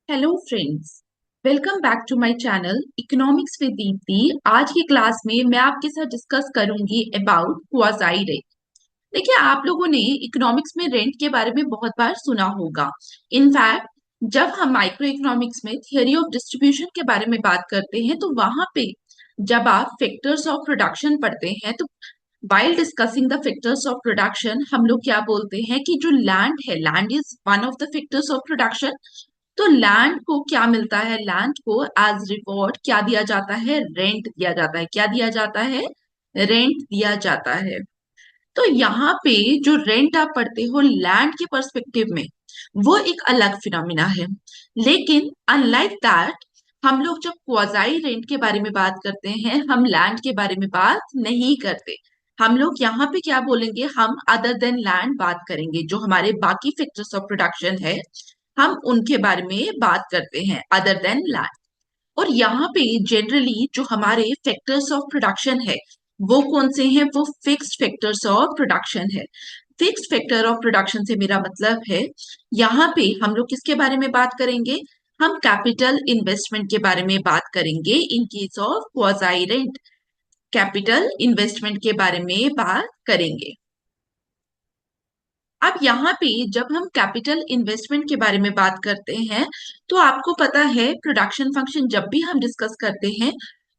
Hello friends. Welcome back to my channel economics with Deepti. आज की class में मैं आपके साथ डिस्कस करूंगी अबाउट क्वाजाई रेंट। देखिए, आप लोगों ने इकोनॉमिक्स में रेंट के बारे में बहुत बार सुना होगा। इनफैक्ट जब हम माइक्रो इकोनॉमिक्स में थियरी ऑफ डिस्ट्रीब्यूशन के बारे में बात करते हैं तो वहां पे जब आप फैक्टर्स ऑफ प्रोडक्शन पढ़ते हैं तो while discussing the factors of production हम लोग क्या बोलते हैं कि जो लैंड है, land is one of the factors of production. तो लैंड को क्या मिलता है? लैंड को एज रिवॉर्ड क्या दिया जाता है? रेंट दिया जाता है। क्या दिया जाता है? रेंट दिया जाता है। तो यहाँ पे जो रेंट आप पढ़ते हो लैंड के पर्सपेक्टिव में, वो एक अलग फिनोमिना है। लेकिन अनलाइक दैट, हम लोग जब क्वाजाई रेंट के बारे में बात करते हैं, हम लैंड के बारे में बात नहीं करते। हम लोग यहाँ पे क्या बोलेंगे? हम अदर देन लैंड बात करेंगे। जो हमारे बाकी फैक्टर्स ऑफ प्रोडक्शन है, हम उनके बारे में बात करते हैं अदर देन लैंड। और यहाँ पे जनरली जो हमारे फैक्टर्स ऑफ प्रोडक्शन है, वो कौन से हैं? वो फिक्स्ड फैक्टर्स ऑफ प्रोडक्शन है। फिक्स्ड फैक्टर ऑफ प्रोडक्शन से मेरा मतलब है, यहाँ पे हम लोग किसके बारे में बात करेंगे? हम कैपिटल इन्वेस्टमेंट के बारे में बात करेंगे इन case of quasi rent. Capital investment के बारे में बात करेंगे। अब यहाँ पे जब हम कैपिटल इन्वेस्टमेंट के बारे में बात करते हैं तो आपको पता है प्रोडक्शन फंक्शन जब भी हम डिस्कस करते हैं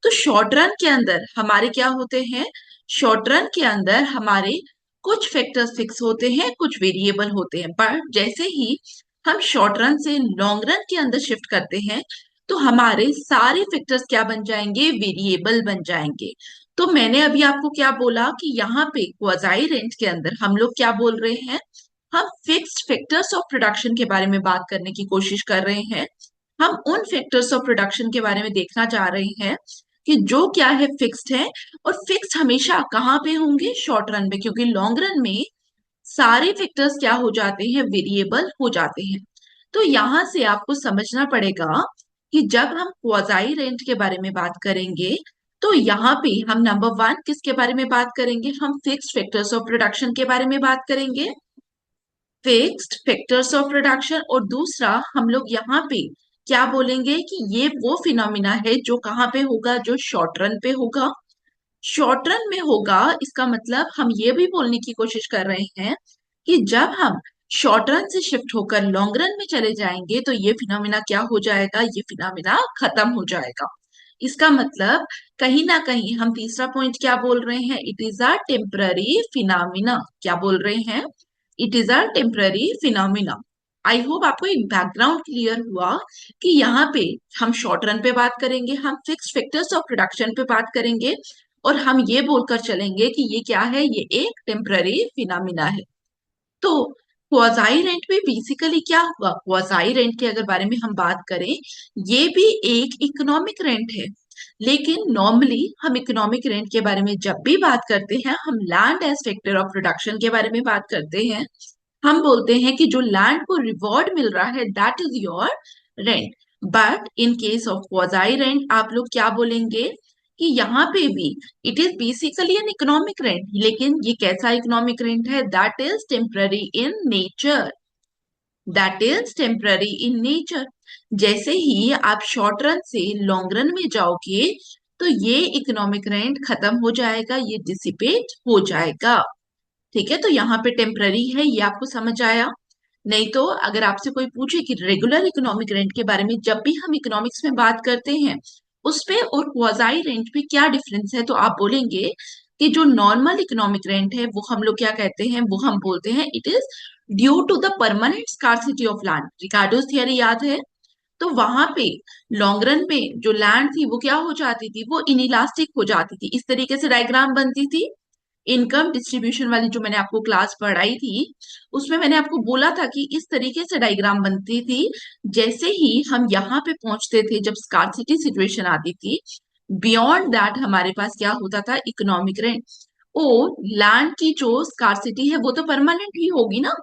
तो शॉर्ट रन के अंदर हमारे क्या होते हैं? शॉर्ट रन के अंदर हमारे कुछ फैक्टर्स फिक्स होते हैं, कुछ वेरिएबल होते हैं। पर जैसे ही हम शॉर्ट रन से लॉन्ग रन के अंदर शिफ्ट करते हैं तो हमारे सारे फैक्टर्स क्या बन जाएंगे? वेरिएबल बन जाएंगे। तो मैंने अभी आपको क्या बोला कि यहाँ पे क्वाजाई रेंट के अंदर हम लोग क्या बोल रहे हैं? हम फिक्स्ड फैक्टर्स ऑफ प्रोडक्शन के बारे में बात करने की कोशिश कर रहे हैं। हम उन फैक्टर्स ऑफ प्रोडक्शन के बारे में देखना चाह रहे हैं कि जो क्या है, फिक्स्ड है। और फिक्स्ड हमेशा कहाँ पे होंगे? शॉर्ट रन में, क्योंकि लॉन्ग रन में सारे फैक्टर्स क्या हो जाते हैं? वेरिएबल हो जाते हैं। तो यहां से आपको समझना पड़ेगा कि जब हम क्वाजाई रेंट के बारे में बात करेंगे तो यहाँ पे हम नंबर वन किसके बारे में बात करेंगे? हम फिक्स्ड फैक्टर्स ऑफ प्रोडक्शन के बारे में बात करेंगे। Fixed factors of production. और दूसरा हम लोग यहाँ पे क्या बोलेंगे कि ये वो फिनोमिना है जो कहाँ पे होगा? जो शॉर्ट रन पे होगा। शॉर्ट रन में होगा, इसका मतलब हम ये भी बोलने की कोशिश कर रहे हैं कि जब हम शॉर्ट रन से शिफ्ट होकर लॉन्ग रन में चले जाएंगे तो ये फिनोमिना क्या हो जाएगा? ये फिनोमिना खत्म हो जाएगा। इसका मतलब कहीं ना कहीं हम तीसरा पॉइंट क्या बोल रहे हैं? It is a temporary phenomena. क्या बोल रहे हैं? It is a temporary phenomena. I hope आपको एक बैकग्राउंड क्लियर हुआ कि यहाँ पे हम शॉर्ट रन पे बात करेंगे, हम फिक्स्ड फैक्टर्स ऑफ प्रोडक्शन पे बात करेंगे, और हम ये बोलकर चलेंगे कि ये क्या है? ये एक टेम्पररी फिनोमिना है। तो क्वाजाई रेंट में बेसिकली क्या हुआ? क्वाजाई रेंट के अगर बारे में हम बात करें, ये भी एक इकोनॉमिक रेंट है। लेकिन नॉर्मली हम इकोनॉमिक रेंट के बारे में जब भी बात करते हैं, हम land age factor of production के बारे में बात करते हैं। हम बोलते हैं कि जो लैंड को रिवॉर्ड मिल रहा है that is your rent. But in case of quasi rent आप लोग क्या बोलेंगे कि यहाँ पे भी it is basically an economic rent. लेकिन ये कैसा इकोनॉमिक रेंट है? That is temporary in nature. That is temporary in nature. जैसे ही आप शॉर्ट रन से लॉन्ग रन में जाओगे तो ये इकोनॉमिक रेंट खत्म हो जाएगा, ये डिसिपेट हो जाएगा। ठीक है, तो यहाँ पे टेम्पररी है, ये आपको समझ आया? नहीं तो अगर आपसे कोई पूछे कि रेगुलर इकोनॉमिक रेंट के बारे में जब भी हम इकोनॉमिक्स में बात करते हैं उस पे और क्वाजाई रेंट पे क्या डिफरेंस है, तो आप बोलेंगे कि जो नॉर्मल इकोनॉमिक रेंट है वो हम लोग क्या कहते हैं? वो हम बोलते हैं it is due to the permanent scarcity of land. Ricardo's theory याद है? तो वहां पे लॉन्ग रन में जो लैंड थी वो क्या हो जाती थी? वो इनइलास्टिक हो जाती थी। इस तरीके से डायग्राम बनती थी। इनकम डिस्ट्रीब्यूशन वाली जो मैंने आपको क्लास पढ़ाई थी उसमें मैंने आपको बोला था कि इस तरीके से डायग्राम बनती थी। जैसे ही हम यहाँ पे पहुंचते थे, जब स्कार्सिटी सिचुएशन आती थी, बियॉन्ड दैट हमारे पास क्या होता था? Economic rent. ओ, लैंड की जो स्कार्सिटी है वो तो परमानेंट ही होगी ना।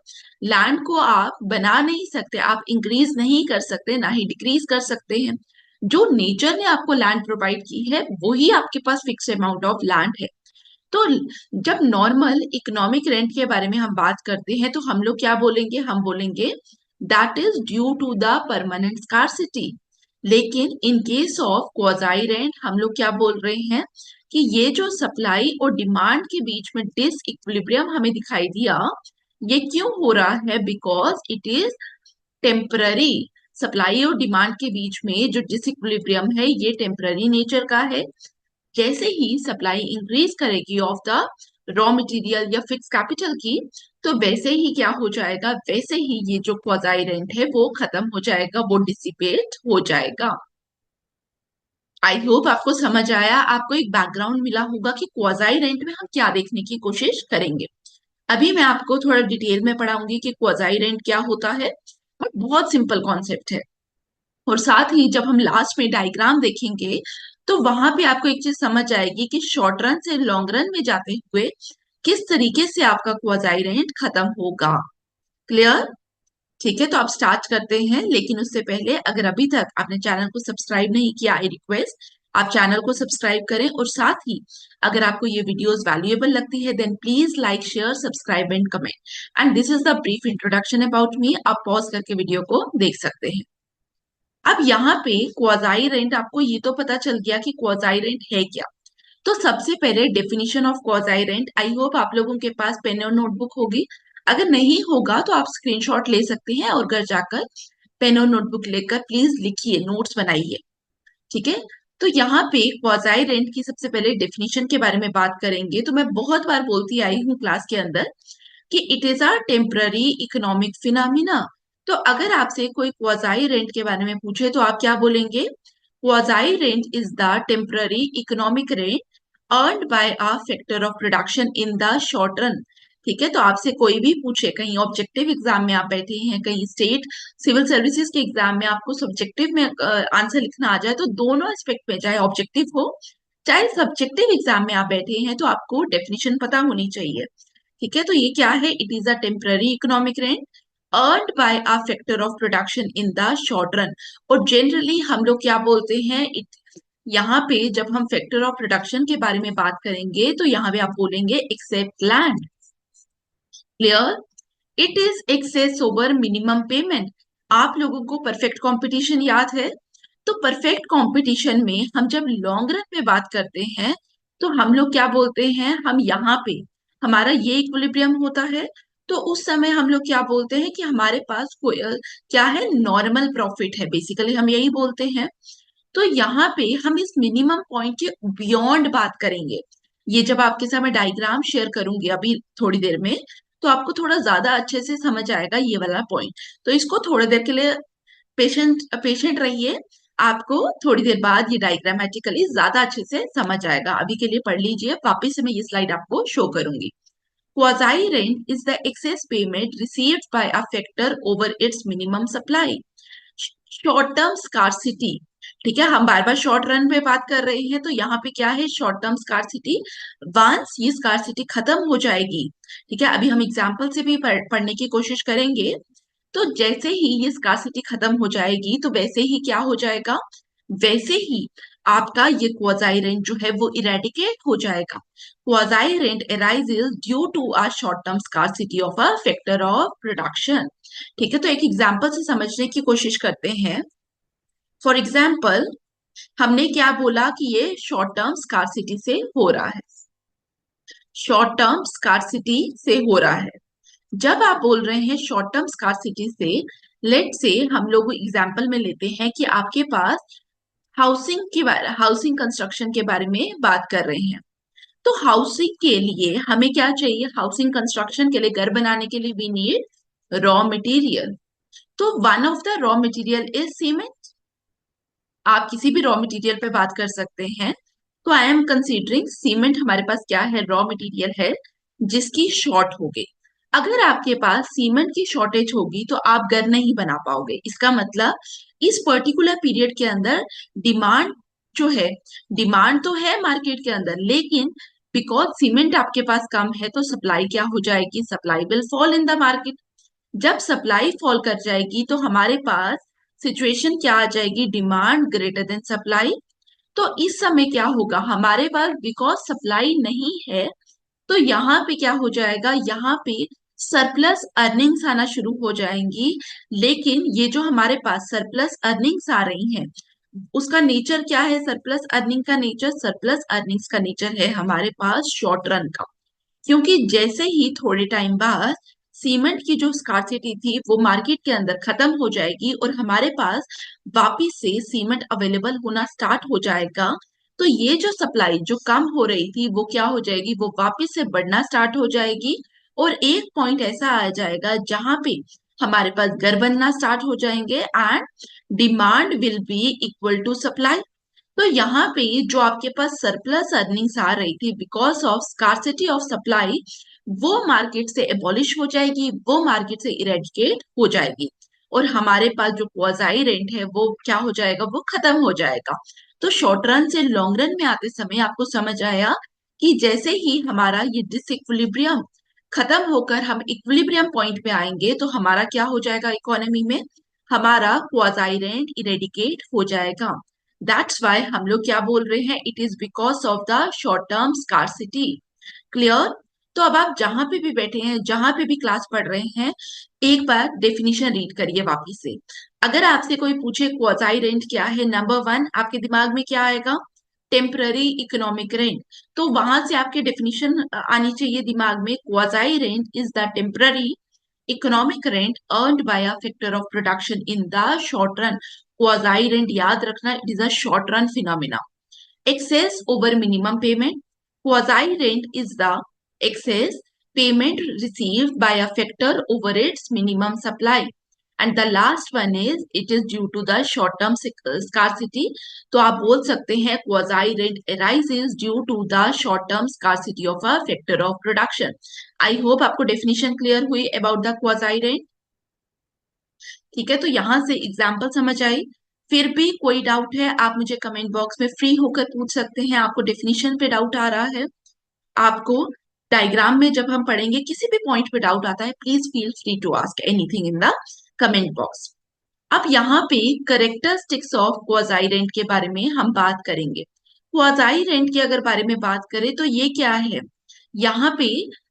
लैंड को आप बना नहीं सकते, आप इंक्रीज नहीं कर सकते, ना ही डिक्रीज कर सकते हैं। जो नेचर ने आपको लैंड प्रोवाइड की है वही आपके पास फिक्स अमाउंट ऑफ लैंड है। तो जब नॉर्मल इकोनॉमिक रेंट के बारे में हम बात करते हैं तो हम लोग क्या बोलेंगे? हम बोलेंगे that is due to the permanent scarcity. लेकिन in case of quasi rent हम लोग क्या बोल रहे हैं कि ये जो सप्लाई और डिमांड के बीच में डिस इक्विलिब्रियम हमें दिखाई दिया, ये क्यों हो रहा है? Because it is temporary. Supply और डिमांड के बीच में जो डिसइक्विलिब्रियम है ये टेम्पररी नेचर का है। जैसे ही सप्लाई इंक्रीज करेगी ऑफ द रॉ मटेरियल या फिक्स कैपिटल की, तो वैसे ही क्या हो जाएगा, वैसे ही ये जो क्वाजाई रेंट है वो खत्म हो जाएगा, वो डिसिपेट हो जाएगा। आई होप आपको समझ आया, आपको एक बैकग्राउंड मिला होगा कि क्वाजाई रेंट में हम क्या देखने की कोशिश करेंगे। अभी मैं आपको थोड़ा डिटेल में पढ़ाऊंगी कि क्वाजाई रेंट क्या होता है, और बहुत सिंपल कॉन्सेप्ट है। और साथ ही जब हम लास्ट में डायग्राम देखेंगे तो वहां पे आपको एक चीज समझ आएगी कि शॉर्ट रन से लॉन्ग रन में जाते हुए किस तरीके से आपका क्वाजाई रेंट खत्म होगा। क्लियर? ठीक है, तो आप स्टार्ट करते हैं, लेकिन उससे पहले अगर अभी तक आपने चैनल को सब्सक्राइब नहीं किया, आई रिक्वेस्ट आप चैनल को सब्सक्राइब करें। और साथ ही अगर आपको ये वीडियोस वैल्यूएबल लगती है then please like, share, subscribe and comment. And this is the brief introduction about me. आप पॉज करके वीडियो को देख सकते हैं। अब यहाँ पे क्वाजाई रेंट, आपको ये तो पता चल गया कि क्वाजाई रेंट है क्या। तो सबसे पहले definition of quasi rent, I hope आप लोगों के पास पेन और नोटबुक होगी। अगर नहीं होगा तो आप स्क्रीनशॉट ले सकते हैं और घर जाकर पेन और नोटबुक लेकर प्लीज लिखिए, नोट्स बनाइए। ठीक है, तो यहाँ पे क्वाजाई रेंट की सबसे पहले डेफिनेशन के बारे में बात करेंगे। तो मैं बहुत बार बोलती आई हूँ क्लास के अंदर कि it is a temporary economic phenomena. तो अगर आपसे कोई क्वाजाई रेंट के बारे में पूछे तो आप क्या बोलेंगे? Quasi rent is the temporary economic rent earned by a factor of production in the short run. ठीक है, तो आपसे कोई भी पूछे, कहीं ऑब्जेक्टिव एग्जाम में आप बैठे हैं, कहीं स्टेट सिविल सर्विसेज के एग्जाम में आपको सब्जेक्टिव में आंसर लिखना आ जाए, तो दोनों एस्पेक्ट में, चाहे ऑब्जेक्टिव हो चाहे सब्जेक्टिव एग्जाम में आप बैठे हैं, तो आपको डेफिनेशन पता होनी चाहिए। ठीक है, तो ये क्या है? It is a temporary economic rent earned by a factor of production in the short run. और जनरली हम लोग क्या बोलते हैं, यहाँ पे जब हम फैक्टर ऑफ प्रोडक्शन के बारे में बात करेंगे तो यहाँ पे आप बोलेंगे except land. Clear? It is excess over minimum payment. आप लोगों को परफेक्ट कंपटीशन याद है? तो परफेक्ट कंपटीशन में हम जब लॉन्ग रन में बात करते हैं तो हम लोग क्या बोलते हैं, हम यहाँ पे हमारा ये इक्विलिब्रियम होता है। तो उस समय हम लोग क्या बोलते हैं कि हमारे पास कोई क्या है, नॉर्मल प्रॉफिट है, बेसिकली हम यही बोलते हैं। तो यहाँ पे हम इस मिनिमम पॉइंट के बियॉन्ड बात करेंगे। ये जब आपके साथ मैं डायग्राम शेयर करूंगी अभी थोड़ी देर में, तो आपको थोड़ा ज्यादा अच्छे से समझ आएगा ये वाला पॉइंट। तो इसको थोड़ी देर के लिए पेशेंट पेशेंट रहिए, आपको थोड़ी देर बाद ये डायग्रामेटिकली ज्यादा अच्छे से समझ आएगा। अभी के लिए पढ़ लीजिए, वापिस से मैं ये स्लाइड आपको शो करूंगी। Quasi rent is the access payment received by a factor over it's minimum supply. Short term scarcity. ठीक है, हम बार बार शॉर्ट रन पे बात कर रहे हैं, तो यहाँ पे क्या है, शॉर्ट टर्म स्कार्सिटी। वंस ये स्कार्सिटी खत्म हो जाएगी, ठीक है, अभी हम एग्जाम्पल से भी पढ़ने की कोशिश करेंगे। तो जैसे ही ये स्कार्सिटी खत्म हो जाएगी तो वैसे ही क्या हो जाएगा, वैसे ही आपका ये क्वाजाई रेंट जो है वो इरेडिकेट हो जाएगा। Quasi rent arises due to a short term scarcity of a factor of production. ठीक है, तो एक एग्जाम्पल से समझने की कोशिश करते हैं। फॉर एग्जाम्पल, हमने क्या बोला कि ये शॉर्ट टर्म स्कार्सिटी से हो रहा है, शॉर्ट टर्म स्कार्सिटी से हो रहा है। जब आप बोल रहे हैं शॉर्ट टर्म स्कार्सिटी से, लेट से हम लोग एग्जाम्पल में लेते हैं कि आपके पास हाउसिंग कंस्ट्रक्शन के बारे में बात कर रहे हैं। तो हाउसिंग के लिए हमें क्या चाहिए, हाउसिंग कंस्ट्रक्शन के लिए, घर बनाने के लिए वी नीड रॉ मटेरियल। तो one of the raw material is cement. आप किसी भी रॉ मटेरियल पे बात कर सकते हैं। तो आई एम कंसीडरिंग सीमेंट हमारे पास क्या है, रॉ मटेरियल है जिसकी शॉर्ट हो गई। अगर आपके पास सीमेंट की शॉर्टेज होगी तो आप घर नहीं बना पाओगे। इसका मतलब इस पर्टिकुलर पीरियड के अंदर डिमांड जो है, डिमांड तो है मार्केट के अंदर, लेकिन बिकॉज सीमेंट आपके पास कम है तो सप्लाई क्या हो जाएगी, supply will fall in the market. जब सप्लाई फॉल कर जाएगी तो हमारे पास सिचुएशन क्या आ जाएगी, डिमांड ग्रेटर देन सप्लाई। तो इस समय क्या होगा, हमारे पास बिकॉज सप्लाई नहीं है तो यहाँ पे क्या हो जाएगा, यहाँ पे सरप्लस अर्निंग्स आना शुरू हो जाएंगी। लेकिन ये जो हमारे पास सरप्लस अर्निंग्स आ रही हैं, उसका नेचर क्या है? सरप्लस अर्निंग का नेचर, सरप्लस अर्निंग्स का नेचर है हमारे पास शॉर्ट रन का। क्योंकि जैसे ही थोड़े टाइम बाद सीमेंट की जो स्कार्सिटी थी वो मार्केट के अंदर खत्म हो जाएगी और हमारे पास वापिस से सीमेंट अवेलेबल होना स्टार्ट हो जाएगा, तो ये जो सप्लाई जो कम हो रही थी वो क्या हो जाएगी? वो वापिस से बढ़ना स्टार्ट हो जाएगी। और एक पॉइंट ऐसा आ जाएगा जहां पे हमारे पास घर बनना स्टार्ट हो जाएंगे and demand will be equal to supply. तो यहाँ पे जो आपके पास सरप्लस अर्निंग्स आ रही थी because of scarcity of supply, वो मार्केट से एबॉलिश हो जाएगी, वो मार्केट से इरेडिकेट हो जाएगी। और हमारे पास जो क्वाजाई रेंट है वो क्या हो जाएगा? वो खत्म हो जाएगा। तो शॉर्ट रन से लॉन्ग रन में आते समय आपको समझ आया कि जैसे ही हमारा ये डिसइक्विलिब्रियम खत्म होकर हम इक्विलिब्रियम पॉइंट पे आएंगे तो हमारा क्या हो जाएगा? इकोनॉमी में हमारा क्वाजाई रेंट इरेडिकेट हो जाएगा। दैट्स वाई हम लोग क्या बोल रहे हैं? It is because of the short term scarcity. Clear? तो अब आप जहां पे भी बैठे हैं, जहां पे भी क्लास पढ़ रहे हैं, एक बार डेफिनेशन रीड करिए वापिस से। अगर आपसे कोई पूछे क्वाजाई रेंट क्या है, नंबर वन आपके दिमाग में क्या आएगा? Temporary economic rent. तो वहां से आपके डेफिनेशन आनी चाहिए दिमाग में। Quasi rent is the temporary economic rent earned by a factor of production in the short run. Quasi rent याद रखना, it is a short run phenomena. Excess over minimum payment. Quasi rent is the excess payment received by a factor over its minimum supply. And the last one is it is due to the short term scarcity. तो आप बोल सकते हैं quasi rent arises due to the short term scarcity of a factor of production. I hope आपको definition clear हुई about the quasi rent. ठीक है, तो यहां से एग्जाम्पल समझ आई। फिर भी कोई डाउट है आप मुझे कमेंट बॉक्स में फ्री होकर पूछ सकते हैं। आपको डेफिनेशन पे डाउट आ रहा है, आपको डायग्राम में जब हम पढ़ेंगे किसी भी पॉइंट पे डाउट आता है, please feel free to ask anything in the comment box. अब यहाँ पे करेक्टरिस्टिक्स ऑफ क्वाजाई रेंट के बारे में हम बात करेंगे। क्वाजाई रेंट के अगर बारे में बात करें तो ये क्या है? यहाँ पे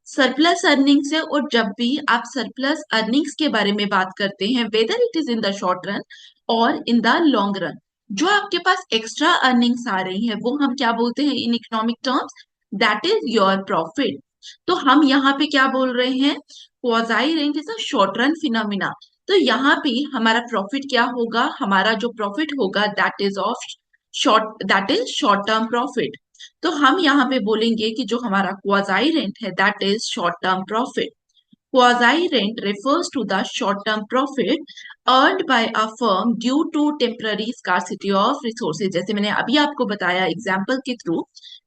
सरप्लस अर्निंग्स है, और जब भी आप सरप्लस अर्निंग्स के बारे में बात करते हैं, whether it is in the short run और इन द लॉन्ग रन, जो आपके पास एक्स्ट्रा अर्निंग्स आ रही है वो हम क्या बोलते हैं in economic terms? That is your profit. तो हम यहाँ पे क्या बोल रहे हैं? Quasi rent is a short run phenomena. तो यहाँ पे हमारा प्रॉफिट क्या होगा? हमारा जो प्रॉफिट होगा that is short term profit. तो हम यहाँ पे बोलेंगे कि जो हमारा क्वाजाई रेंट है that is short term profit. Quasi rent refers to the short-term profit earned by a firm due to temporary scarcity of resources। जैसे मैंने अभी आपको बताया एग्जाम्पल के थ्रू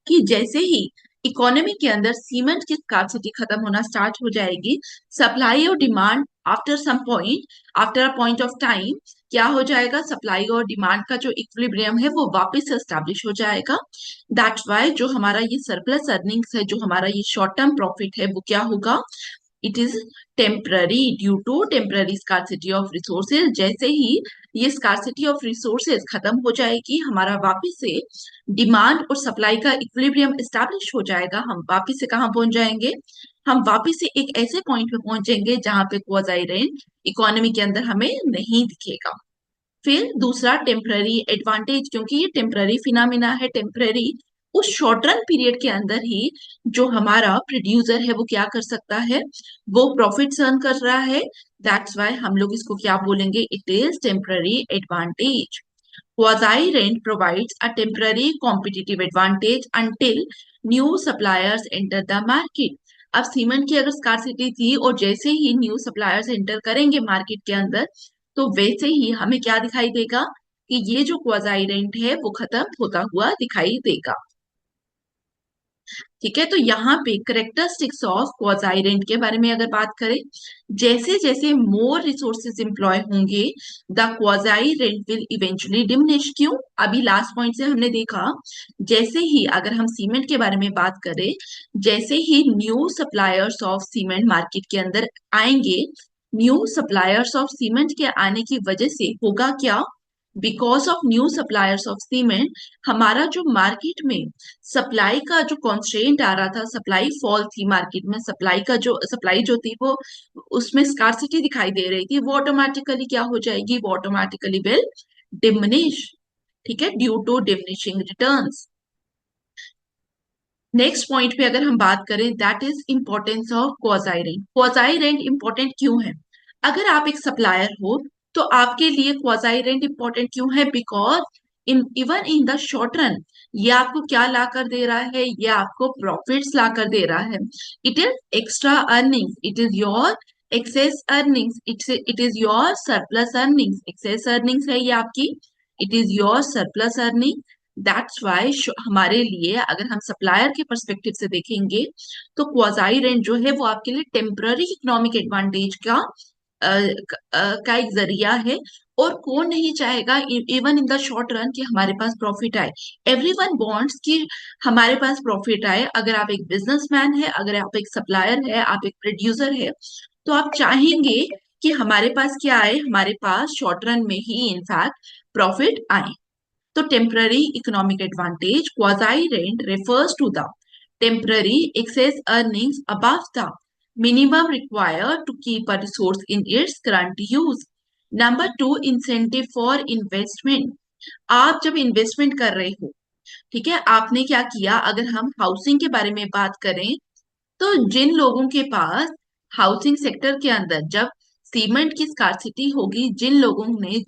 कि जैसे ही इकोनॉमी के अंदर सीमेंट की स्कार्सिटी खत्म होना स्टार्ट हो जाएगी, सप्लाई और demand after some point, after a point of time क्या हो जाएगा? सप्लाई और डिमांड का जो इक्विलिब्रियम है वो वापस से एस्टैब्लिश हो जाएगा। दैट्स वाई जो हमारा ये सरप्लस अर्निंग्स है, जो हमारा ये शॉर्ट टर्म प्रॉफिट है, वो क्या होगा? It is temporary due to temporary scarcity of resources. जैसे ही ये स्कार्सिटी ऑफ रिसोर्सेज खत्म हो जाएगी, हमारा वापस से डिमांड और सप्लाई का इक्विलिब्रियम एस्टैब्लिश हो जाएगा। हम वापस से कहाँ पहुंच जाएंगे? हम वापस से एक ऐसे पॉइंट पे पहुंचेंगे जहां पे क्वाजाई रेंट इकोनॉमी के अंदर हमें नहीं दिखेगा। फिर दूसरा टेम्पररी एडवांटेज, क्योंकि ये टेम्पररी फिनोमिना है, टेम्पररी, उस शॉर्ट रन पीरियड के अंदर ही जो हमारा प्रोड्यूसर है वो क्या कर सकता है? वो प्रॉफिट अर्न कर रहा है। दैट्स वाई हम लोग इसको क्या बोलेंगे? It is temporary advantage. Quasi rent provides a temporary competitive advantage until new suppliers enter the market. अब सीमेंट की अगर स्कार्सिटी थी और जैसे ही न्यू सप्लायर्स एंटर करेंगे मार्केट के अंदर, तो वैसे ही हमें क्या दिखाई देगा? कि ये जो क्वाजाई रेंट है वो खत्म होता हुआ दिखाई देगा। ठीक है, तो यहाँ पे करेक्टरिस्टिक्स ऑफ क्वाजाई रेंट के बारे में अगर बात करें, जैसे जैसे मोर रिसोर्सेज इंप्लॉय होंगे the quasi rent will eventually diminish. क्यों? अभी लास्ट पॉइंट से हमने देखा, जैसे ही अगर हम सीमेंट के बारे में बात करें, जैसे ही new suppliers of cement market के अंदर आएंगे, न्यू सप्लायर्स ऑफ सीमेंट के आने की वजह से होगा क्या? Because of new suppliers of cement, हमारा जो मार्केट में सप्लाई का जो कॉन्स्ट्रेंट आ रहा था, सप्लाई फॉल थी मार्केट में, सप्लाई जो थी वो उसमें स्कार्सिटी दिखाई दे रही थी, वो ऑटोमेटिकली क्या हो जाएगी, वो ऑटोमेटिकली विल डिमिनिश। ठीक है, due to diminishing returns. Next point पे अगर हम बात करें, that is importance of quasi rent. Quasi rent important क्यों है? अगर आप एक सप्लायर हो तो आपके लिए क्वाजाई रेंट इंपॉर्टेंट क्यों है? Because in even in the short run ये आपको क्या ला कर दे रहा है, ये आपको प्रॉफिट्स ला कर दे रहा है। It is extra earnings, it is your excess earnings, it is your surplus earnings. Excess earnings है ये आपकी, it is your surplus earning. That's why हमारे लिए अगर हम सप्लायर के परस्पेक्टिव से देखेंगे तो क्वाजाई रेंट जो है वो आपके लिए टेम्पररी इकोनॉमिक एडवांटेज का एक जरिया है। और कौन नहीं चाहेगा even in the short run कि हमारे पास प्रॉफिट आए? एवरीवन वांट्स कि हमारे पास प्रॉफिट आए। अगर आप एक बिजनेसमैन है, अगर आप एक सप्लायर है, आप एक प्रोड्यूसर है, तो आप चाहेंगे कि हमारे पास क्या आए, हमारे पास शॉर्ट रन में ही इनफैक्ट प्रॉफिट आए। तो temporary economic advantage, quasi rent refers to the temporary excess earnings above the minimum required to keep a resource in its current use. Number two, incentive for investment. आप जब investment कर रहे हो, ठीक है, आपने क्या किया, अगर हम हाउसिंग के बारे में बात करें तो जिन लोगों के पास हाउसिंग सेक्टर के अंदर जब सीमेंट की स्कार्सिटी होगी, जिन लोगों ने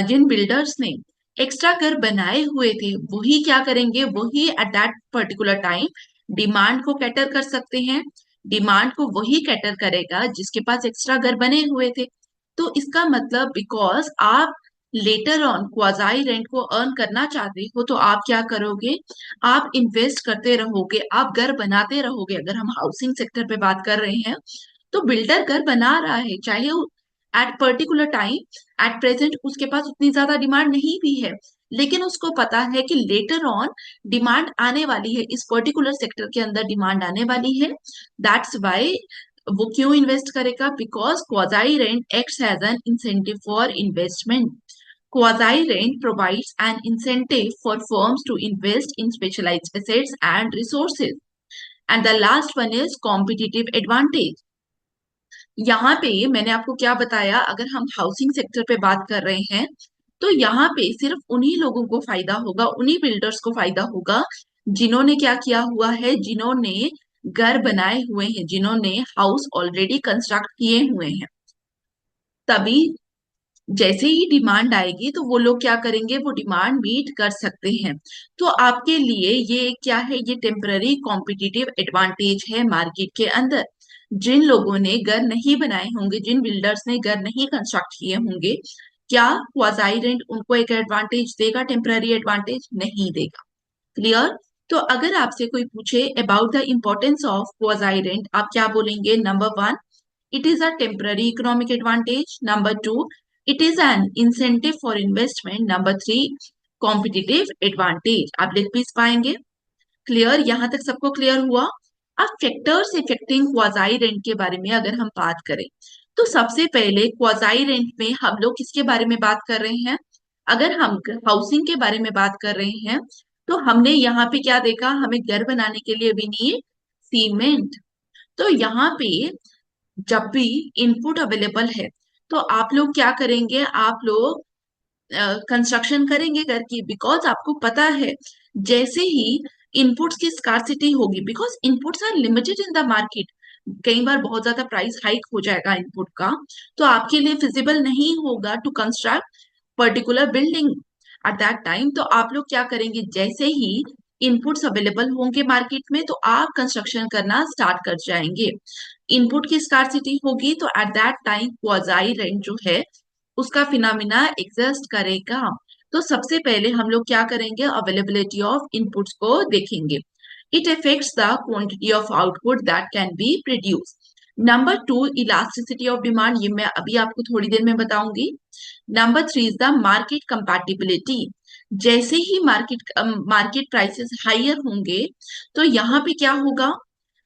जिन बिल्डर्स ने एक्स्ट्रा घर बनाए हुए थे, वही क्या करेंगे, वही at that particular time demand को कैटर कर सकते हैं। डिमांड को वही कैटर करेगा जिसके पास एक्स्ट्रा घर बने हुए थे। तो इसका मतलब बिकॉज आप लेटर ऑन क्वाजाई रेंट को अर्न करना चाहते हो तो आप क्या करोगे, आप इन्वेस्ट करते रहोगे, आप घर बनाते रहोगे। अगर हम हाउसिंग सेक्टर पे बात कर रहे हैं तो बिल्डर घर बना रहा है, चाहे at particular time at present उसके पास उतनी ज्यादा डिमांड नहीं भी है, लेकिन उसको पता है कि लेटर ऑन डिमांड आने वाली है, इस पर्टिकुलर सेक्टर के अंदर डिमांड आने वाली है। दैट्स वाई वो क्यों इन्वेस्ट करेगा, because quasi rent acts as an incentive for investment. Quasi rent provides an incentive for firms to invest in specialized assets and resources. And the last one is competitive advantage. यहाँ पे मैंने आपको क्या बताया, अगर हम housing sector पे बात कर रहे हैं तो यहाँ पे सिर्फ उन्हीं लोगों को फायदा होगा, उन्हीं बिल्डर्स को फायदा होगा जिन्होंने क्या किया हुआ है, जिन्होंने घर बनाए हुए हैं, जिन्होंने हाउस ऑलरेडी कंस्ट्रक्ट किए हुए हैं। तभी जैसे ही डिमांड आएगी तो वो लोग क्या करेंगे, वो डिमांड मीट कर सकते हैं। तो आपके लिए ये क्या है, ये टेम्पररी कॉम्पिटिटिव एडवांटेज है मार्केट के अंदर। जिन लोगों ने घर नहीं बनाए होंगे, जिन बिल्डर्स ने घर नहीं कंस्ट्रक्ट किए होंगे, क्या क्वाजाई रेंट उनको एक एडवांटेज देगा, टेम्पररी एडवांटेज नहीं देगा। क्लियर? तो अगर आपसे कोई पूछे about the importance of quasi rent, आप क्या बोलेंगे? Number one, it is a temporary economic advantage. Number two, it is an incentive for investment. Number three, competitive advantage. आप लिख भी पाएंगे। क्लियर? यहां तक सबको क्लियर हुआ? अब फैक्टर्स इफेक्टिंग क्वाजाई रेंट के बारे में अगर हम बात करें तो सबसे पहले क्वाजाई रेंट में हम लोग किसके बारे में बात कर रहे हैं? अगर हम हाउसिंग के बारे में बात कर रहे हैं तो हमने यहाँ पे क्या देखा, हमें घर बनाने के लिए भी नीड सीमेंट। तो यहाँ पे जब भी इनपुट अवेलेबल है तो आप लोग क्या करेंगे, आप लोग कंस्ट्रक्शन करेंगे घर की, बिकॉज आपको पता है जैसे ही इनपुट्स की स्कार्सिटी होगी, because inputs are limited in the market, कई बार बहुत ज्यादा प्राइस हाइक हो जाएगा इनपुट का, तो आपके लिए फिजिबल नहीं होगा to construct particular building at that time. तो आप लोग क्या करेंगे, जैसे ही इनपुट्स अवेलेबल होंगे मार्केट में तो आप कंस्ट्रक्शन करना स्टार्ट कर जाएंगे। इनपुट की स्कार्सिटी होगी तो eight that time quasi rent जो है उसका फिनोमिना एग्जिस्ट करेगा। तो सबसे पहले हम लोग क्या करेंगे, अवेलेबिलिटी ऑफ इनपुट्स को देखेंगे। It affects the quantity of output that can be produce. Number two, elasticity of demand, ये मैं अभी आपको थोड़ी देर में बताऊंगी। Number three is the market compatibility. जैसे ही मार्केट प्राइसेस हायर होंगे तो यहाँ पे क्या होगा,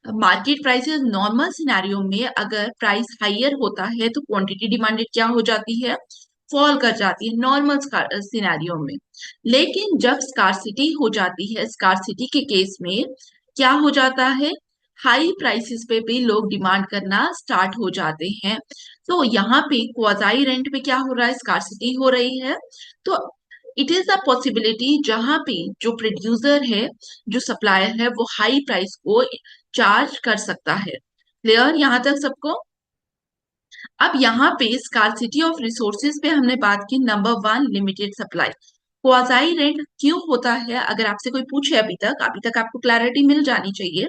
मार्केट प्राइसेस नॉर्मल सिनेरियो में अगर प्राइस हायर होता है तो क्वांटिटी डिमांडेड क्या हो जाती है, फॉल कर जाती है नॉर्मल सिनेरियो में। लेकिन जब स्कार्सिटी हो जाती है, स्कार्सिटी के केस में क्या हो जाता है, हाई प्राइसेस पे भी लोग डिमांड करना स्टार्ट हो जाते हैं। तो यहाँ पे क्वाजाई रेंट पे क्या हो रहा है, स्कार्सिटी हो रही है। तो इट इज अ पॉसिबिलिटी जहां पे जो प्रोड्यूसर है, जो सप्लायर है, वो हाई प्राइस को चार्ज कर सकता है। क्लियर यहाँ तक सबको? अब यहाँ पे स्कार्सिटी ऑफ रिसोर्सेज पे हमने बात की। Number one, limited supply. Quasi rent क्यों होता है, अगर आपसे कोई पूछे अभी तक आपको क्लैरिटी मिल जानी चाहिए।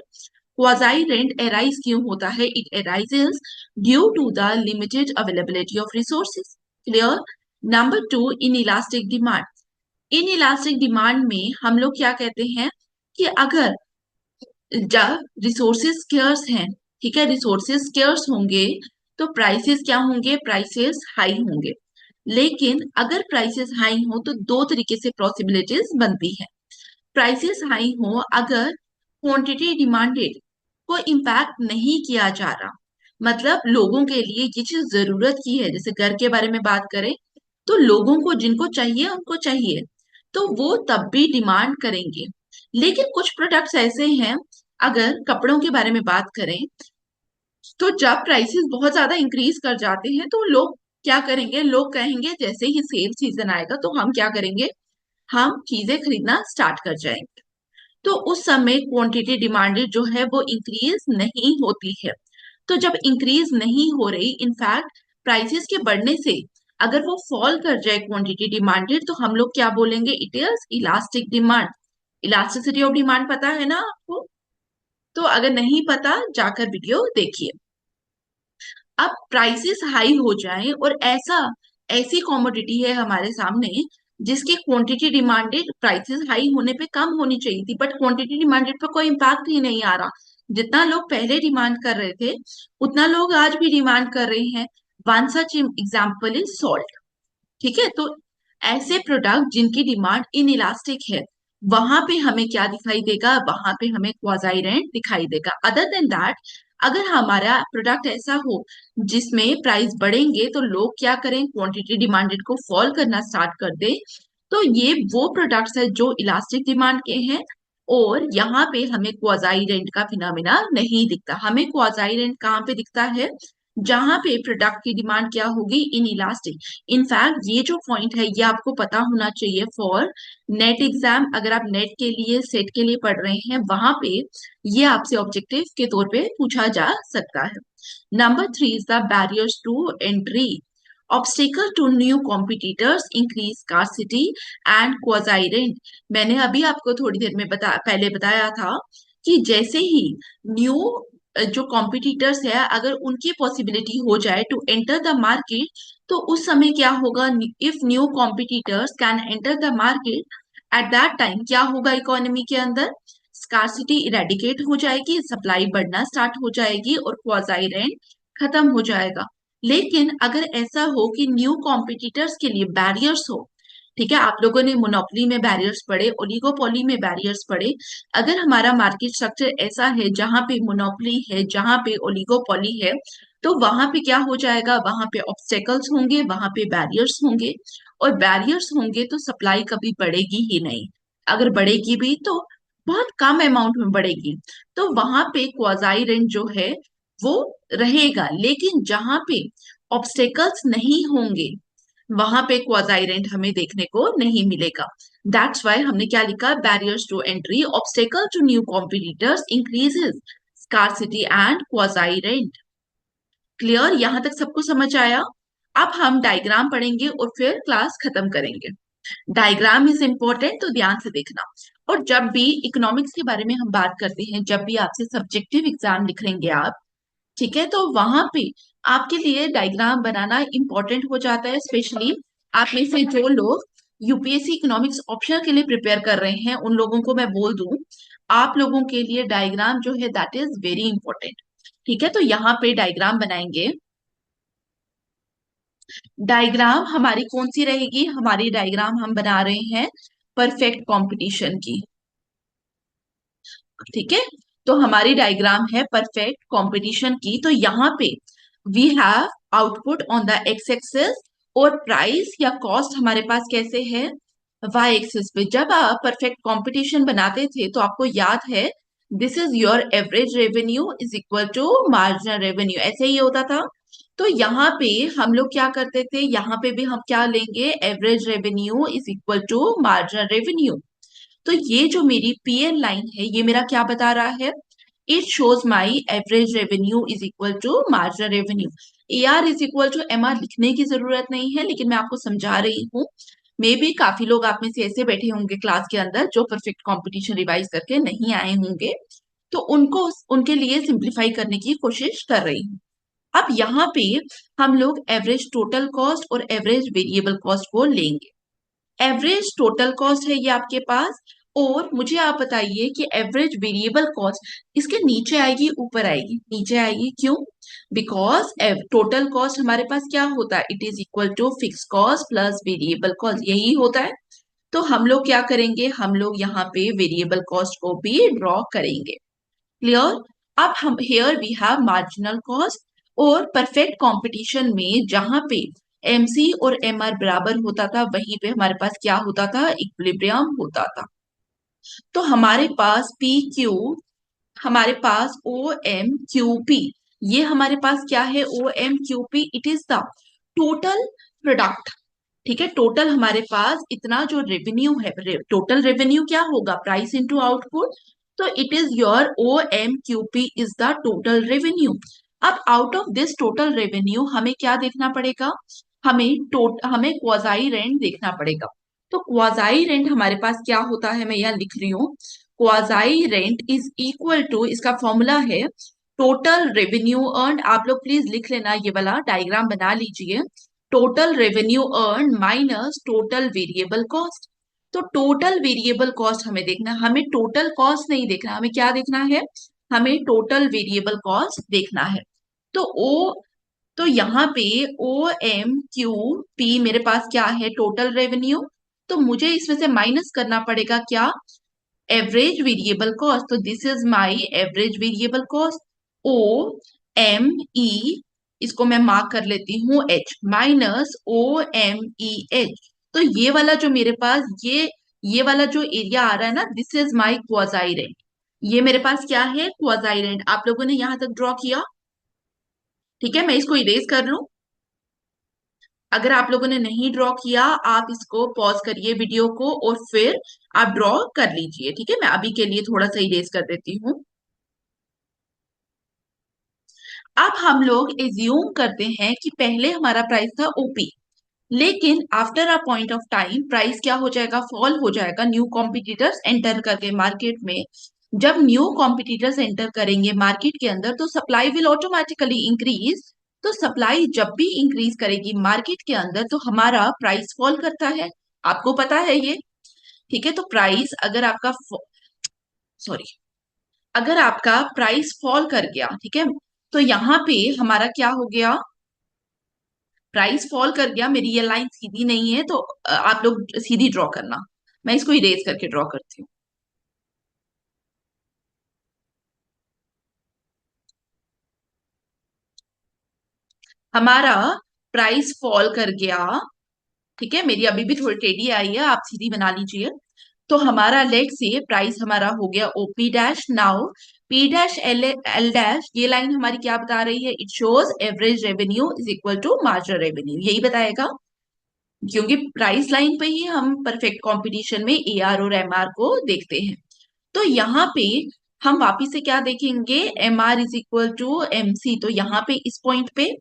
क्वाजाई रेंट एराइज क्यों होता है? It arises due to the limited availability of resources. Clear? Number two, inelastic demand. Inelastic demand में हम लोग क्या कहते हैं कि अगर जब रिसोर्सेज स्केर्स हैं, ठीक है, रिसोर्सेज स्केर्स होंगे तो प्राइसेस क्या होंगे, प्राइसेस हाई होंगे। लेकिन अगर प्राइसेस हाई हो तो दो तरीके से पॉसिबिलिटीज बनती है। प्राइसेस हाई हो अगर क्वांटिटी डिमांडेड को इम्पैक्ट नहीं किया जा रहा, मतलब लोगों के लिए ये चीज जरूरत की है, जैसे घर के बारे में बात करें तो लोगों को जिनको चाहिए उनको चाहिए, तो वो तब भी डिमांड करेंगे। लेकिन कुछ प्रोडक्ट्स ऐसे हैं, अगर कपड़ों के बारे में बात करें तो जब प्राइसेस बहुत ज्यादा इंक्रीज कर जाते हैं तो लोग क्या करेंगे, लोग कहेंगे जैसे ही सेल सीजन आएगा तो हम क्या करेंगे, हम चीजें खरीदना स्टार्ट कर जाएंगे। तो उस समय क्वांटिटी डिमांडेड जो है वो इंक्रीज नहीं होती है। तो जब इंक्रीज नहीं हो रही, इनफैक्ट प्राइसेस के बढ़ने से अगर वो फॉल कर जाए क्वांटिटी डिमांडेड, तो हम लोग क्या बोलेंगे, it is elastic demand. Elasticity of demand पता है ना आपको? तो अगर नहीं पता जाकर वीडियो देखिए। अब प्राइसेस हाई हो जाएं और ऐसी कॉमोडिटी है हमारे सामने जिसकी क्वांटिटी डिमांडेड प्राइसेस हाई होने पे कम होनी चाहिए थी, बट क्वांटिटी डिमांडेड पर कोई इम्पैक्ट ही नहीं आ रहा। जितना लोग पहले डिमांड कर रहे थे उतना लोग आज भी डिमांड कर रहे हैं। One such example is salt. ठीक है, तो ऐसे प्रोडक्ट जिनकी डिमांड इन इलास्टिक है, वहां पे हमें क्या दिखाई देगा, वहां पे हमें क्वाजाई रेंट दिखाई देगा। अदर देन दैट, अगर हमारा प्रोडक्ट ऐसा हो जिसमें प्राइस बढ़ेंगे तो लोग क्या करें, क्वांटिटी डिमांडेड को फॉल करना स्टार्ट कर दे, तो ये वो प्रोडक्ट्स है जो इलास्टिक डिमांड के हैं। और यहाँ पे हमें क्वाजाई रेंट का फिनोमिना नहीं दिखता। हमें क्वाजाई रेंट कहाँ पे दिखता है, जहां पे प्रोडक्ट की डिमांड क्या होगी, इन इलास्टिक। इनफैक्ट ये जो पॉइंट है ये आपको पता होना चाहिए फॉर नेट एग्जाम। अगर आप नेट के लिए, सेट के लिए पढ़ रहे हैं, वहां पे ये आपसे ऑब्जेक्टिव के तौर पे पूछा जा सकता है। Number three is the barriers to entry. Obstacle to new competitors increase scarcity and quasi rent. मैंने अभी आपको थोड़ी देर में पहले बताया था कि जैसे ही न्यू जो कॉम्पिटिटर्स है, अगर उनकी पॉसिबिलिटी हो जाए टू एंटर द मार्केट, तो उस समय क्या होगा, if new competitors can enter the market, eight that time क्या होगा, इकोनॉमी के अंदर स्कार्सिटी इरेडिकेट हो जाएगी, सप्लाई बढ़ना स्टार्ट हो जाएगी और क्वाजाई रेंट खत्म हो जाएगा। लेकिन अगर ऐसा हो कि न्यू कॉम्पिटिटर्स के लिए बैरियर्स हो, ठीक है, आप लोगों ने मोनोपोली में बैरियर्स पढ़े, ओलिगोपोली में बैरियर्स पढ़े, अगर हमारा मार्केट स्ट्रक्चर ऐसा है जहां पे मोनोपोली है, जहां पे ओलिगोपोली है, तो वहां पे क्या हो जाएगा, वहां पे ऑब्स्टेकल्स होंगे, वहां पे बैरियर्स होंगे। और बैरियर्स होंगे तो सप्लाई कभी बढ़ेगी ही नहीं। अगर बढ़ेगी भी तो बहुत कम अमाउंट में बढ़ेगी। तो वहां पे क्वाजाई रेंट जो है वो रहेगा। लेकिन जहां पे ऑब्स्टेकल्स नहीं होंगे वहां पे क्वाजाई रेंट हमें देखने को नहीं मिलेगा। दैट्स वाई हमने क्या लिखा, barriers to entry, obstacle to new competitors increases scarcity and quasi rent. Clear? यहां तक सबको समझ आया? अब हम डायग्राम पढ़ेंगे और फिर क्लास खत्म करेंगे। डायग्राम इज इंपॉर्टेंट, तो ध्यान से देखना। और जब भी इकोनॉमिक्स के बारे में हम बात करते हैं, जब भी आपसे सब्जेक्टिव एग्जाम लिखेंगे आप, ठीक है, तो वहां पे आपके लिए डायग्राम बनाना इंपॉर्टेंट हो जाता है। स्पेशली आप में से जो लोग यूपीएससी इकोनॉमिक्स ऑप्शन के लिए प्रिपेयर कर रहे हैं, उन लोगों को मैं बोल दूं, आप लोगों के लिए डायग्राम जो है दैट इज वेरी इंपॉर्टेंट। ठीक है, तो यहाँ पे डायग्राम बनाएंगे। डायग्राम हमारी कौन सी रहेगी, हमारी डायग्राम हम बना रहे हैं परफेक्ट कंपटीशन की। ठीक है, तो हमारी डायग्राम है परफेक्ट कंपटीशन की। तो यहाँ पे we have output on the X axis और प्राइस या कॉस्ट हमारे पास कैसे है, वाई एक्सिस पे। जब आप परफेक्ट कंपटीशन बनाते थे तो आपको याद है, this is your average revenue is equal to marginal revenue, ऐसे ही होता था। तो यहाँ पे हम लोग क्या करते थे, यहाँ पे भी हम क्या लेंगे, average revenue is equal to marginal revenue. तो ये जो मेरी पीएल लाइन है ये मेरा क्या बता रहा है, it shows my average revenue is equal to marginal revenue. AR is equal to MR लिखने की जरूरत नहीं है, लेकिन मैं आपको समझा रही हूँ। मे भी काफी लोग आप में से ऐसे बैठे होंगे क्लास के अंदर जो परफेक्ट कंपटीशन रिवाइज करके नहीं आए होंगे, तो उनको उनके लिए सिंप्लीफाई करने की कोशिश कर रही हूँ। अब यहाँ पे हम लोग एवरेज टोटल कॉस्ट और एवरेज वेरिएबल कॉस्ट को लेंगे। एवरेज टोटल कॉस्ट है ये आपके पास, और मुझे आप बताइए कि एवरेज वेरिएबल कॉस्ट इसके नीचे आएगी ऊपर आएगी, नीचे आएगी, क्यों? बिकॉज टोटल कॉस्ट हमारे पास क्या होता है, it is equal to fix cost plus variable cost, यही होता है। तो हम लोग क्या करेंगे, हम लोग यहाँ पे वेरिएबल कॉस्ट को भी ड्रॉ करेंगे। क्लियर? अब हम here we have marginal cost, और परफेक्ट कंपटीशन में जहां पे एमसी और एमआर बराबर होता था वहीं पे हमारे पास क्या होता था, इक्विलिब्रियम होता था। तो हमारे पास पी क्यू, हमारे पास ओ एम क्यू पी, ये हमारे पास क्या है, O M Q P, it is the total product. ठीक है, टोटल हमारे पास इतना जो रेवेन्यू है, टोटल रेवेन्यू क्या होगा, प्राइस इनटू आउटपुट। तो it is your O M Q P is the total revenue. अब out of this total revenue हमें क्या देखना पड़ेगा, हमें क्वाजाई रेंट देखना पड़ेगा। तो क्वाजाई रेंट हमारे पास क्या होता है, मैं यहाँ लिख रही हूँ, quasi rent is equal to, इसका फॉर्मूला है टोटल रेवेन्यू अर्न, आप लोग प्लीज लिख लेना, ये वाला डायग्राम बना लीजिए, total revenue earn minus total variable cost. तो टोटल वेरिएबल कॉस्ट हमें देखना है, हमें टोटल कॉस्ट नहीं देखना, हमें क्या देखना है, हमें टोटल वेरिएबल कॉस्ट देखना है। तो ओ, तो यहाँ पे ओ एम क्यू पी मेरे पास क्या है, टोटल रेवेन्यू। तो मुझे इसमें से माइनस करना पड़ेगा क्या, एवरेज वेरिएबल कॉस्ट। तो this is my average variable cost, O M E, इसको मैं मार्क कर लेती हूँ H, minus O M E H. तो ये वाला जो मेरे पास ये वाला जो एरिया आ रहा है ना, this is my quasi rent. ये मेरे पास क्या है, क्वाजाई रेंट। आप लोगों ने यहां तक ड्रॉ किया? ठीक है, मैं इसको इरेज कर लूं। अगर आप लोगों ने नहीं ड्रॉ किया, आप इसको पॉज करिए वीडियो को और फिर आप ड्रॉ कर लीजिए। ठीक है, मैं अभी के लिए थोड़ा सा इरेज कर देती हूँ। अब हम लोग एज्यूम करते हैं कि पहले हमारा प्राइस था ओपी, लेकिन after a point of time price क्या हो जाएगा, फॉल हो जाएगा, न्यू कॉम्पिटिटर्स एंटर करके मार्केट में। जब न्यू कॉम्पिटिटर्स एंटर करेंगे मार्केट के अंदर तो सप्लाई विल ऑटोमेटिकली इंक्रीज। तो सप्लाई जब भी इंक्रीज करेगी मार्केट के अंदर तो हमारा प्राइस फॉल करता है, आपको पता है ये। ठीक है, तो प्राइस अगर आपका, सॉरी, अगर आपका प्राइस फॉल कर गया, ठीक है, तो यहाँ पे हमारा क्या हो गया, प्राइस फॉल कर गया, मेरी ये लाइन सीधी नहीं है तो आप लोग सीधी ड्रॉ करना, मैं इसको इरेज करके ड्रॉ करती हूँ। हमारा प्राइस फॉल कर गया, ठीक है, मेरी अभी भी थोड़ी टेढ़ी आई है, आप सीधी बना लीजिए। तो हमारा लेट से प्राइस हमारा हो गया OP dash. Now P dash L L dash, ये लाइन हमारी क्या बता रही है, it shows average revenue is equal to marginal revenue, यही बताएगा, क्योंकि प्राइस लाइन पे ही हम परफेक्ट कंपटीशन में एआर और एमआर को देखते हैं। तो यहाँ पे हम वापिस से क्या देखेंगे, M R is equal to M C, तो यहाँ पे इस पॉइंट पे,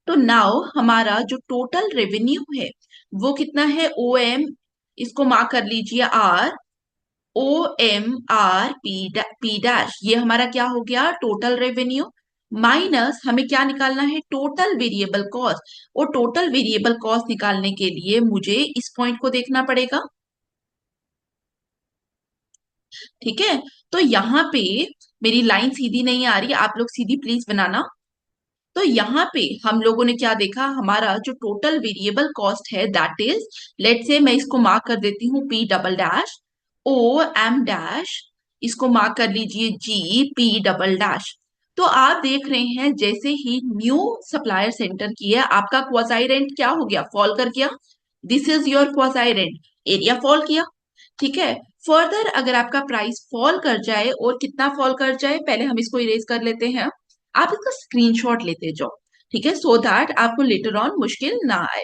तो नाउ हमारा जो टोटल रेवेन्यू है वो कितना है, ओ एम, इसको मार्क कर लीजिए R, O M R P dash, ये हमारा क्या हो गया, टोटल रेवेन्यू, माइनस हमें क्या निकालना है, टोटल वेरिएबल कॉस्ट। और टोटल वेरिएबल कॉस्ट निकालने के लिए मुझे इस पॉइंट को देखना पड़ेगा। ठीक है, तो यहाँ पे मेरी लाइन सीधी नहीं आ रही, आप लोग सीधी प्लीज बनाना। तो यहाँ पे हम लोगों ने क्या देखा, हमारा जो टोटल वेरिएबल कॉस्ट है दैट इज, लेट से मैं इसको मार्क कर देती हूँ P double dash, O M dash, इसको मार्क कर लीजिए जी पी डबल डैश। तो आप देख रहे हैं जैसे ही न्यू सप्लायर सेंटर की है आपका क्वाजाई रेंट क्या हो गया, फॉल कर गया। This is your quasi rent, area fall किया। ठीक है, फर्दर अगर आपका प्राइस फॉल कर जाए और कितना फॉल कर जाए, पहले हम इसको इरेज कर लेते हैं। आप इसका स्क्रीनशॉट लेते जाओ, ठीक है, सो दैट आपको लेटर ऑन मुश्किल ना आए।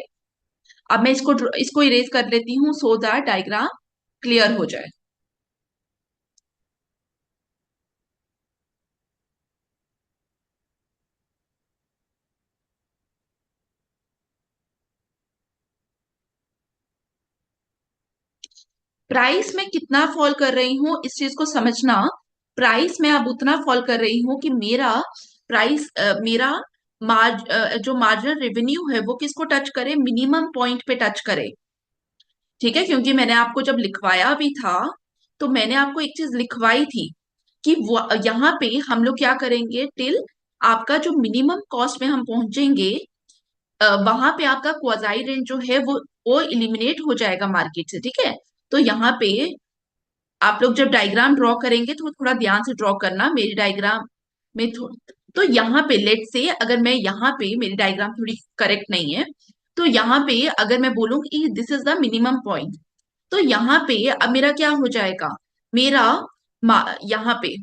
अब मैं इसको इरेज कर लेती हूँ सो दैट डायग्राम क्लियर हो जाए। प्राइस में कितना फॉल कर रही हूँ इस चीज को समझना। प्राइस में अब उतना फॉल कर रही हूँ कि मेरा प्राइस मेरा जो मार्जिनल रेवेन्यू है वो किसको टच करे, मिनिमम पॉइंट पे टच करे। ठीक है, क्योंकि मैंने आपको जब लिखवाया भी था तो मैंने आपको एक चीज लिखवाई थी कि यहाँ पे हम लोग क्या करेंगे, टिल आपका जो मिनिमम कॉस्ट में हम पहुंचेंगे वहां पे आपका क्वाजाई रेंज जो है वो इलिमिनेट हो जाएगा मार्केट से। ठीक है, तो यहाँ पे आप लोग जब डायग्राम ड्रॉ करेंगे तो थोड़ा ध्यान से ड्रॉ करना मेरी डायग्राम में तो यहाँ पे लेट से अगर मैं यहाँ पे मेरी डायग्राम थोड़ी करेक्ट नहीं है, तो यहाँ पे अगर मैं बोलूँ कि this is the minimum point, तो यहाँ पे अब मेरा क्या हो जाएगा, मेरा यहाँ पे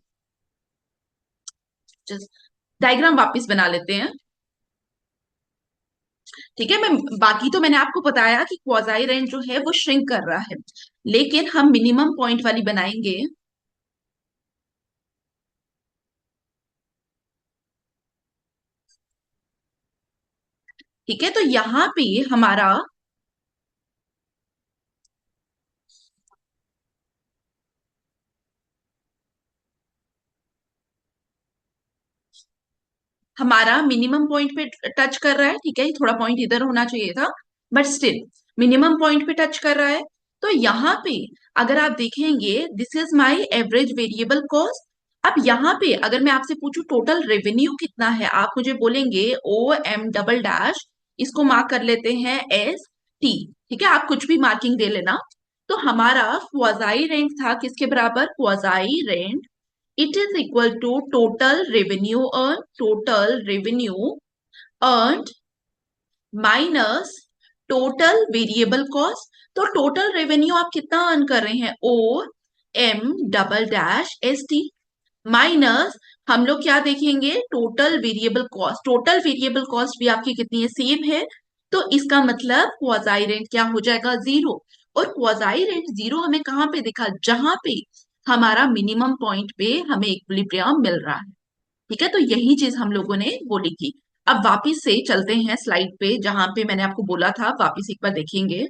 डायग्राम वापस बना लेते हैं। ठीक है, मैं बाकी तो मैंने आपको बताया कि क्वाजाई रेंज जो है वो श्रिंक कर रहा है, लेकिन हम मिनिमम पॉइंट वाली बनाएंगे। ठीक है, तो यहाँ पे हमारा हमारा मिनिमम पॉइंट पे टच कर रहा है। ठीक है, थोड़ा पॉइंट इधर होना चाहिए था, बट स्टिल मिनिमम पॉइंट पे टच कर रहा है। तो यहाँ पे अगर आप देखेंगे this is my average variable cost. अब यहाँ पे अगर मैं आपसे पूछूं टोटल रेवेन्यू कितना है, आप मुझे बोलेंगे ओ एम डबल डैश, इसको मार्क कर लेते हैं एस टी। ठीक है, आप कुछ भी मार्किंग दे लेना। तो हमारा क्वाजाई रेंट था किसके बराबर, quasi rent it is equal to total revenue earned minus total variable cost. तो टोटल रेवेन्यू आप कितना अर्न कर रहे हैं, O M double dash S T, minus हम लोग क्या देखेंगे, total variable cost. Total variable cost भी आपकी कितनी है, सेम है। तो इसका मतलब क्वाजाई रेंट क्या हो जाएगा, जीरो। और क्वाजाई रेंट जीरो हमें कहाँ पे दिखा, जहां पे हमारा मिनिमम पॉइंट पे हमें इक्विलिब्रियम मिल रहा है। ठीक है, तो यही चीज हम लोगों ने बोली थी। अब वापिस से चलते हैं स्लाइड पे जहां पे मैंने आपको बोला था, वापिस एक बार देखेंगे।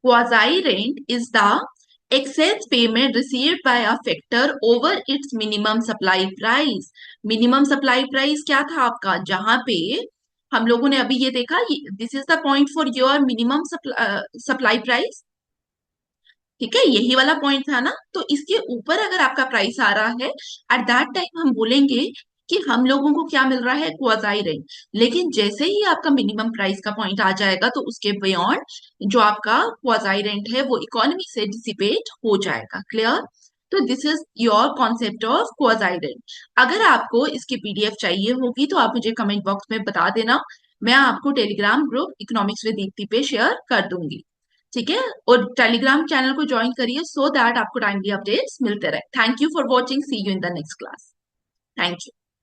Quasi rent is the excess payment received by a factor over its minimum supply price। Minimum supply price क्या था आपका, जहां पे हम लोगों ने अभी ये देखा, this is the point for your minimum supply price. ठीक है, यही वाला पॉइंट था ना, तो इसके ऊपर अगर आपका प्राइस आ रहा है एट दैट टाइम हम बोलेंगे कि हम लोगों को क्या मिल रहा है, क्वाजाई रेंट। लेकिन जैसे ही आपका मिनिमम प्राइस का पॉइंट आ जाएगा तो उसके बियॉन्ड जो आपका क्वाजाई रेंट है वो इकोनॉमी से डिसिपेट हो जाएगा। क्लियर, तो this is your concept of quasi rent. अगर आपको इसकी पीडीएफ चाहिए होगी तो आप मुझे कमेंट बॉक्स में बता देना, मैं आपको Telegram group economics with Deepti पे शेयर कर दूंगी। ठीक है, और टेलीग्राम चैनल को ज्वाइन करिए सो दैट आपको टाइमली अपडेट्स मिलते रहे। Thank you for watching, see you in the next class. Thank you.